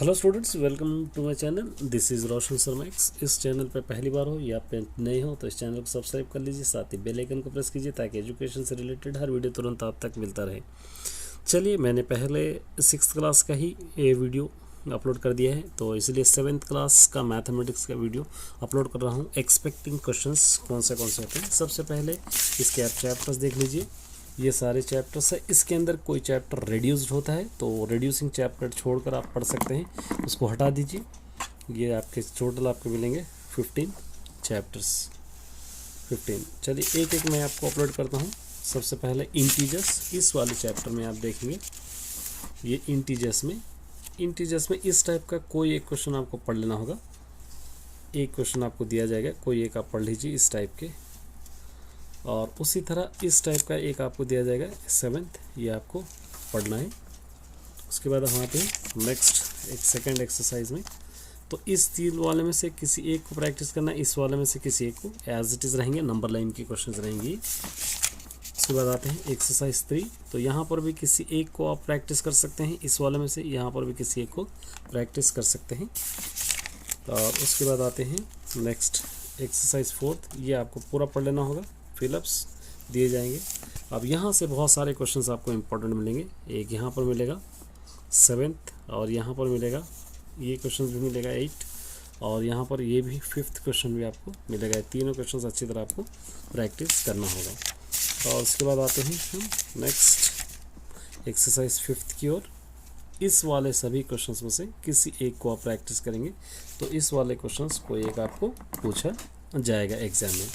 Hello students, welcome to my channel. This is Roshan Sharma X. इस channel पे पहली बार हो या पे नए हो तो इस चैनल को सब्सक्राइब कर लीजिए, साथ ही बेल आइकन को प्रेस कीजिए ताकि एजुकेशन से रिलेटेड हर वीडियो तुरंत आप तक मिलता रहे। चलिए, मैंने पहले 6th क्लास का ही ये वीडियो अपलोड कर दिया है, तो इसलिए 7th क्लास का मैथमेटिक्स का वीडियो अपलोड कर रहा हूँ। एक्सपेक्टिंग क्वेश्चंस कौन से होते हैं, सबसे पहले इसके आप चैप्टर्स देख लीजिए। ये सारे चैप्टर्स है, इसके अंदर कोई चैप्टर रिड्यूस्ड होता है तो रिड्यूसिंग चैप्टर छोड़कर आप पढ़ सकते हैं, उसको हटा दीजिए। ये आपके टोटल आपको मिलेंगे 15 चैप्टर्स, 15। चलिए एक एक मैं आपको अपलोड करता हूँ। सबसे पहले इंटीजर्स, इस वाले चैप्टर में आप देखेंगे ये इंटीजर्स में इस टाइप का कोई एक क्वेश्चन आपको पढ़ लेना होगा। एक क्वेश्चन आपको दिया जाएगा, कोई एक आप पढ़ लीजिए इस टाइप के, और उसी तरह इस टाइप का एक आपको दिया जाएगा 7th, ये आपको पढ़ना है। उसके बाद हम आते हैं नेक्स्ट एक सेकंड एक्सरसाइज में। तो इस 3 वाले में से किसी एक को प्रैक्टिस करना है, इस वाले में से किसी एक को, एज इट इज़ रहेंगे, नंबर लाइन की क्वेश्चंस रहेंगी। उसके बाद आते हैं एक्सरसाइज 3। तो यहाँ पर भी किसी एक को आप प्रैक्टिस कर सकते हैं, इस वाले में से यहाँ पर भी किसी एक को प्रैक्टिस कर सकते हैं। और उसके बाद आते हैं नेक्स्ट एक्सरसाइज 4। ये आपको पूरा पढ़ लेना होगा, फिलअप्स दिए जाएंगे। अब यहाँ से बहुत सारे क्वेश्चंस आपको इम्पोर्टेंट मिलेंगे। एक यहाँ पर मिलेगा 7th, और यहाँ पर मिलेगा ये क्वेश्चन भी मिलेगा 8, और यहाँ पर ये भी 5th क्वेश्चन भी आपको मिलेगा। तीनों क्वेश्चंस अच्छी तरह आपको प्रैक्टिस करना होगा। और उसके बाद आते हैं हम नेक्स्ट एक्सरसाइज 5th की ओर। इस वाले सभी क्वेश्चंस में से किसी एक को आप प्रैक्टिस करेंगे तो इस वाले क्वेश्चंस को एक आपको पूछा जाएगा एग्जाम में।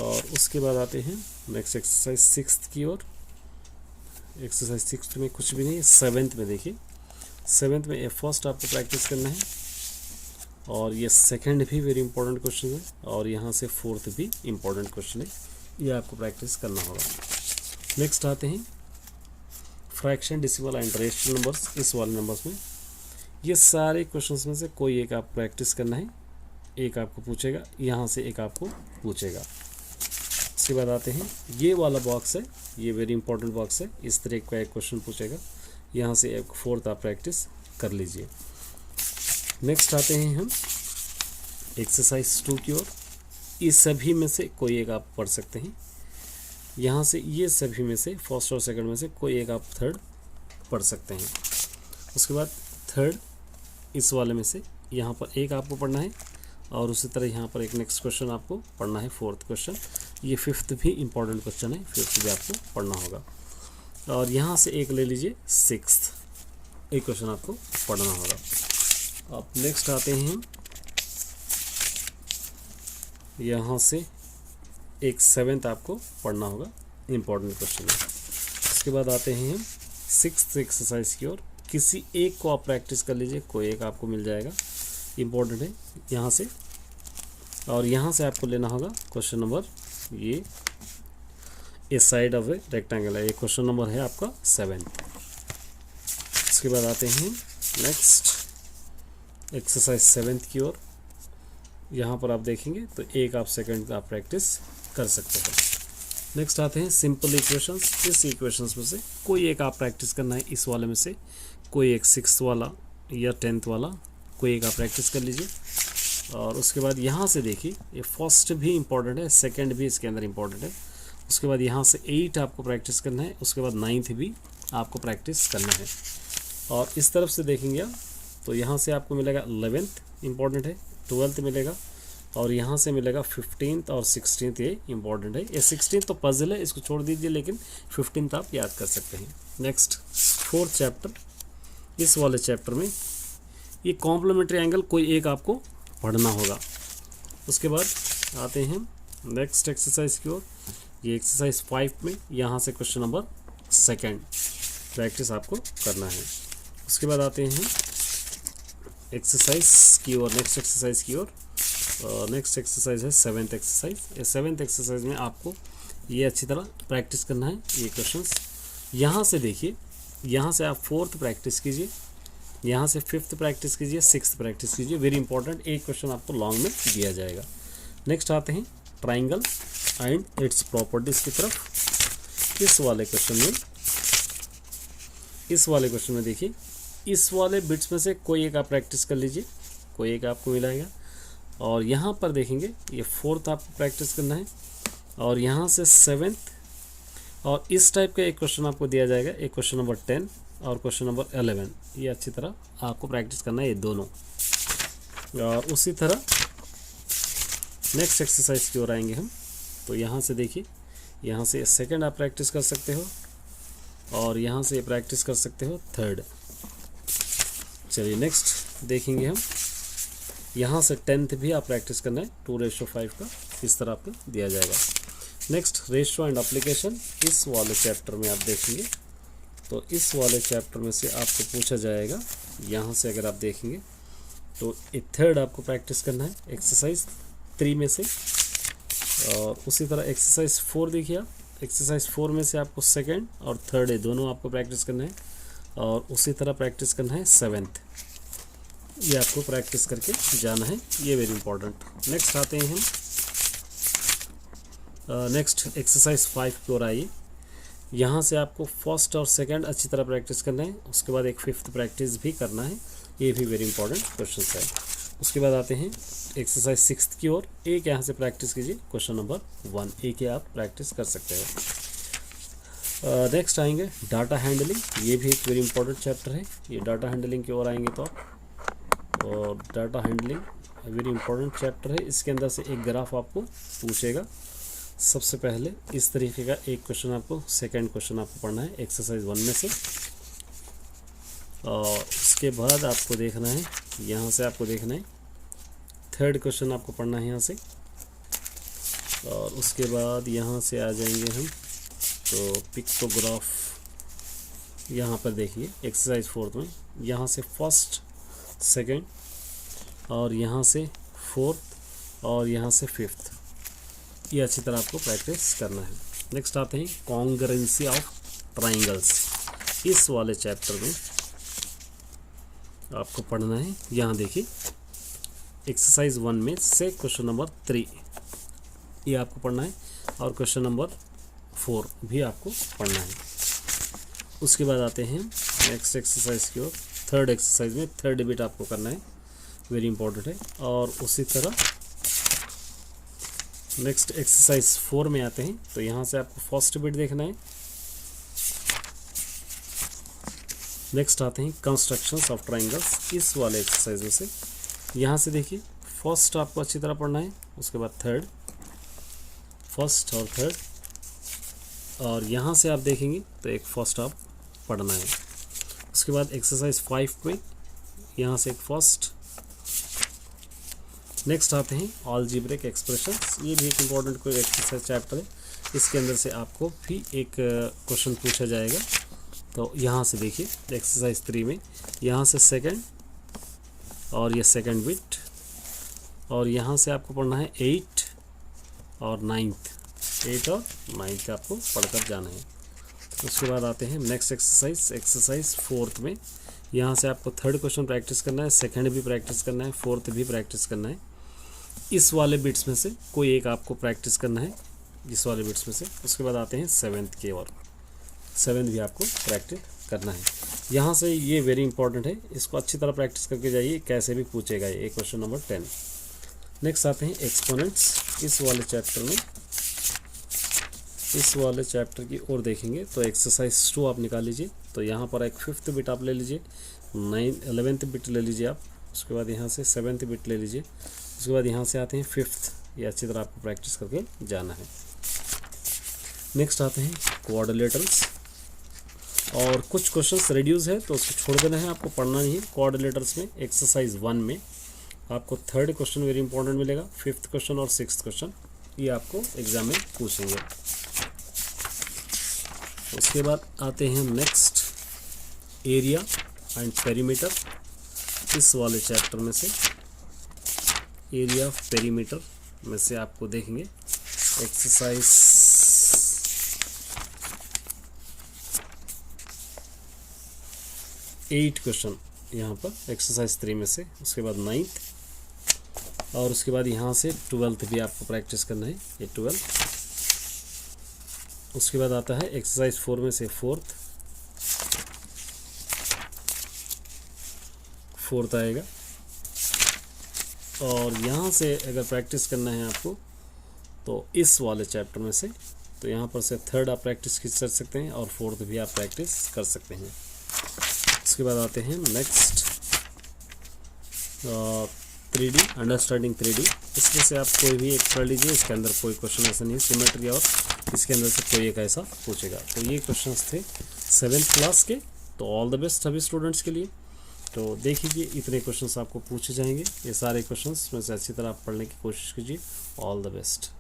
और उसके बाद आते हैं नेक्स्ट एक्सरसाइज 6th की ओर। एक्सरसाइज 6th में कुछ भी नहीं, 7th में देखिए। 7th में फर्स्ट आपको प्रैक्टिस करना है, और ये सेकंड भी वेरी इंपॉर्टेंट क्वेश्चन है, और यहाँ से 4th भी इंपॉर्टेंट क्वेश्चन है, ये आपको प्रैक्टिस करना होगा। नेक्स्ट आते हैं fraction, decimal and rational numbers. इस वाले नंबर्स में ये सारे क्वेश्चंस में से कोई एक आप प्रैक्टिस करना है, एक आपको पूछेगा, यहाँ से एक आपको पूछेगा। उसके बाद आते हैं ये वाला बॉक्स है, ये वेरी इंपॉर्टेंट बॉक्स है, इस तरह का एक क्वेश्चन पूछेगा, यहाँ से एक 4th आप प्रैक्टिस कर लीजिए। नेक्स्ट आते हैं हम एक्सरसाइज 2 की ओर। इस सभी में से कोई एक आप पढ़ सकते हैं, यहाँ से ये सभी में से फर्स्ट और सेकंड में से कोई एक आप 3rd पढ़ सकते हैं। उसके बाद 3rd इस वाले में से यहाँ पर एक आपको पढ़ना है, और उसी तरह यहाँ पर एक नेक्स्ट क्वेश्चन आपको पढ़ना है, 4th क्वेश्चन। ये 5th भी इंपॉर्टेंट क्वेश्चन है, 5th भी आपको पढ़ना होगा। और यहाँ से एक ले लीजिए 6th, एक क्वेश्चन आपको पढ़ना होगा। अब नेक्स्ट आते हैं हम यहाँ से एक 7th आपको पढ़ना होगा, इंपॉर्टेंट क्वेश्चन है। उसके बाद आते हैं हम 6th एक्सरसाइज की ओर। किसी एक को आप प्रैक्टिस कर लीजिए, कोई एक आपको मिल जाएगा, इम्पोर्टेंट है यहाँ से। और यहाँ से आपको लेना होगा क्वेश्चन नंबर, ये इस साइड ऑफ ए रेक्टेंगल है, ये क्वेश्चन नंबर है आपका 7th। उसके बाद आते हैं नेक्स्ट एक्सरसाइज 7th की ओर। यहाँ पर आप देखेंगे तो एक आप सेकंड आप प्रैक्टिस कर सकते हैं। नेक्स्ट आते हैं सिंपल इक्वेशंस। इस इक्वेशंस में से कोई एक आप प्रैक्टिस करना है, इस वाले में से कोई एक 6th वाला या 10th वाला कोई एक आप प्रैक्टिस कर लीजिए। और उसके बाद यहाँ से देखिए, ये फर्स्ट भी इम्पॉर्टेंट है, सेकंड भी इसके अंदर इम्पॉर्टेंट है। उसके बाद यहाँ से 8 आपको प्रैक्टिस करना है, उसके बाद 9th भी आपको प्रैक्टिस करना है। और इस तरफ से देखेंगे आप तो यहाँ से आपको मिलेगा 11th इम्पॉर्टेंट है, 12th मिलेगा, और यहाँ से मिलेगा 15th और 16th, ये इम्पॉर्टेंट है। ये 16th तो पजल है, इसको छोड़ दीजिए, लेकिन 15th आप याद कर सकते हैं। नेक्स्ट 4th चैप्टर, इस वाले चैप्टर में ये कॉम्प्लीमेंट्री एंगल कोई एक आपको पढ़ना होगा। उसके बाद आते हैं नेक्स्ट एक्सरसाइज की ओर। ये एक्सरसाइज 5 में यहाँ से क्वेश्चन नंबर 2 प्रैक्टिस आपको करना है। उसके बाद आते हैं एक्सरसाइज की ओर, नेक्स्ट एक्सरसाइज की ओर। नेक्स्ट एक्सरसाइज है 7th एक्सरसाइज। ये 7th एक्सरसाइज में आपको ये अच्छी तरह प्रैक्टिस करना है, ये क्वेश्चंस। यहाँ से देखिए, यहाँ से आप 4th प्रैक्टिस कीजिए, यहाँ से 5th प्रैक्टिस कीजिए, 6th प्रैक्टिस कीजिए, वेरी इंपॉर्टेंट। एक क्वेश्चन आपको लॉन्ग में दिया जाएगा। नेक्स्ट आते हैं ट्राइंगल एंड इट्स प्रॉपर्टीज़ की तरफ। इस वाले क्वेश्चन में देखिए, इस वाले बिट्स में से कोई एक आप प्रैक्टिस कर लीजिए, कोई एक आपको मिलाएगा। और यहाँ पर देखेंगे ये 4th आपको प्रैक्टिस करना है, और यहाँ से 7th, और इस टाइप का एक क्वेश्चन आपको दिया जाएगा, एक क्वेश्चन नंबर 10 और क्वेश्चन नंबर 11। ये अच्छी तरह आपको प्रैक्टिस करना है ये दोनों। और उसी तरह नेक्स्ट एक्सरसाइज की ओर आएंगे हम। तो यहाँ से देखिए, यहाँ से 2nd आप प्रैक्टिस कर सकते हो, और यहाँ से प्रैक्टिस कर सकते हो 3rd। चलिए नेक्स्ट देखेंगे हम। यहाँ से 10th भी आप प्रैक्टिस करना है, 2:5 का इस तरह आपको दिया जाएगा। नेक्स्ट रेशियो एंड एप्लीकेशन, इस वाले चैप्टर में आप देखेंगे तो इस वाले चैप्टर में से आपको पूछा जाएगा। यहाँ से अगर आप देखेंगे तो 3rd आपको प्रैक्टिस करना है एक्सरसाइज 3 में से, और उसी तरह एक्सरसाइज 4 देखिए आप, एक्सरसाइज 4 में से आपको 2nd और 3rd है दोनों आपको प्रैक्टिस करना है, और उसी तरह प्रैक्टिस करना है 7th। ये आपको प्रैक्टिस करके जाना है, ये वेरी इंपॉर्टेंट। नेक्स्ट आते हैं हम नेक्स्ट एक्सरसाइज 5 की ओर आइए। यहाँ से आपको 1st और 2nd अच्छी तरह प्रैक्टिस करना है, उसके बाद एक 5th प्रैक्टिस भी करना है, ये भी वेरी इंपॉर्टेंट क्वेश्चन है। उसके बाद आते हैं एक्सरसाइज 6 की ओर। एक यहाँ से प्रैक्टिस कीजिए, क्वेश्चन नंबर 1 एक ही आप प्रैक्टिस कर सकते हो। नेक्स्ट आएंगे डाटा हैंडलिंग, ये भी एक वेरी इंपॉर्टेंट चैप्टर है। ये डाटा हैंडलिंग की ओर आएंगे तो आप, और data handling very important chapter है। इसके अंदर से एक ग्राफ आपको पूछेगा। सबसे पहले इस तरीके का एक क्वेश्चन आपको, 2nd क्वेश्चन आपको पढ़ना है एक्सरसाइज 1 में से, और उसके बाद आपको देखना है, यहाँ से आपको देखना है 3rd क्वेश्चन आपको पढ़ना है यहाँ से, और उसके बाद यहाँ से आ जाएंगे हम तो पिक्टोग्राफ। यहाँ पर देखिए एक्सरसाइज 4 में, यहाँ से 1st 2nd, और यहाँ से 4th, और यहाँ से 5th। ये अच्छी तरह आपको प्रैक्टिस करना है। नेक्स्ट आते हैं कॉन्ग्रुएंसी ऑफ ट्राइंगल्स, इस वाले चैप्टर में आपको पढ़ना है। यहाँ देखिए एक्सरसाइज 1 में से क्वेश्चन नंबर 3 ये आपको पढ़ना है, और क्वेश्चन नंबर 4 भी आपको पढ़ना है। उसके बाद आते हैं नेक्स्ट एक्सरसाइज की ओर। 3rd एक्सरसाइज में 3rd बिट आपको करना है, वेरी इंपॉर्टेंट है। और उसी तरह नेक्स्ट एक्सरसाइज 4 में आते हैं, तो यहाँ से आपको 1st बिट देखना है। नेक्स्ट आते हैं कंस्ट्रक्शंस ऑफ ट्राइंगल्स, इस वाले एक्सरसाइज में से। यहाँ से देखिए 1st आपको अच्छी तरह पढ़ना है, उसके बाद 3rd, 1st और 3rd, और यहाँ से आप देखेंगे तो एक 1st आप पढ़ना है। उसके बाद एक्सरसाइज 5 में यहाँ से एक 1st। नेक्स्ट आते हैं अलजेब्रिक एक्सप्रेशंस, ये भी एक इम्पॉर्टेंट कोई एक्सरसाइज चैप्टर है। इसके अंदर से आपको भी एक क्वेश्चन पूछा जाएगा। तो यहाँ से देखिए एक्सरसाइज 3 में, यहाँ से 2nd और ये 2nd बिट, और यहाँ से आपको पढ़ना है 8 और 9th, 8 और 9th आपको पढ़कर जाना है। उसके बाद आते हैं नेक्स्ट एक्सरसाइज, एक्सरसाइज 4 में। यहाँ से आपको 3rd क्वेश्चन प्रैक्टिस करना है, 2nd भी प्रैक्टिस करना है, 4th भी प्रैक्टिस करना है। इस वाले बिट्स में से कोई एक आपको प्रैक्टिस करना है, इस वाले बिट्स में से। उसके बाद आते हैं 7th की ओर, 7th भी आपको प्रैक्टिस करना है। यहाँ से ये वेरी इंपॉर्टेंट है, इसको अच्छी तरह प्रैक्टिस करके जाइए, कैसे भी पूछेगा ये क्वेश्चन नंबर 10। नेक्स्ट आते हैं एक्सपोनेंट्स, इस वाले चैप्टर में, इस वाले चैप्टर की ओर देखेंगे तो एक्सरसाइज 2 आप निकाल लीजिए। तो यहाँ पर एक 5th बिट आप ले लीजिए, 11th बिट ले लीजिए आप, उसके बाद यहाँ से 7th बिट ले लीजिए, उसके बाद यहाँ से आते हैं 5th। ये अच्छी तरह आपको प्रैक्टिस करके जाना है। नेक्स्ट आते हैं क्वाड्रिलेटरल्स, और कुछ क्वेश्चंस रेड्यूस है तो उसको छोड़ देना है, आपको पढ़ना नहीं है। क्वाड्रिलेटरल्स में एक्सरसाइज 1 में आपको 3rd क्वेश्चन वेरी इंपॉर्टेंट मिलेगा, 5th क्वेश्चन और 6th क्वेश्चन ये आपको एग्जाम में पूछेंगे। उसके बाद आते हैं नेक्स्ट एरिया एंड पेरीमीटर, इस वाले चैप्टर में से एरिया पेरीमीटर में से आपको देखेंगे एक्सरसाइज 8 क्वेश्चन यहाँ पर एक्सरसाइज 3 में से। उसके बाद 9th, और उसके बाद यहाँ से 12th भी आपको प्रैक्टिस करना है, ये 12। उसके बाद आता है एक्सरसाइज 4 में से 4th, 4th आएगा। और यहाँ से अगर प्रैक्टिस करना है आपको तो इस वाले चैप्टर में से, तो यहाँ पर से 3rd आप प्रैक्टिस कर सकते हैं और 4th भी आप प्रैक्टिस कर सकते हैं। उसके बाद आते हैं नेक्स्ट 3D, अंडरस्टैंडिंग 3D। इसमें से आप कोई भी एक कर लीजिए, इसके अंदर कोई क्वेश्चन ऐसा नहीं, सिमेट्री और इसके अंदर से कोई एक ऐसा पूछेगा। तो ये क्वेश्चंस थे 7th क्लास के। तो ऑल द बेस्ट सभी स्टूडेंट्स के लिए। तो देख लीजिए इतने क्वेश्चंस आपको पूछे जाएंगे, ये सारे क्वेश्चंस में से अच्छी तरह आप पढ़ने की कोशिश कीजिए। All the best.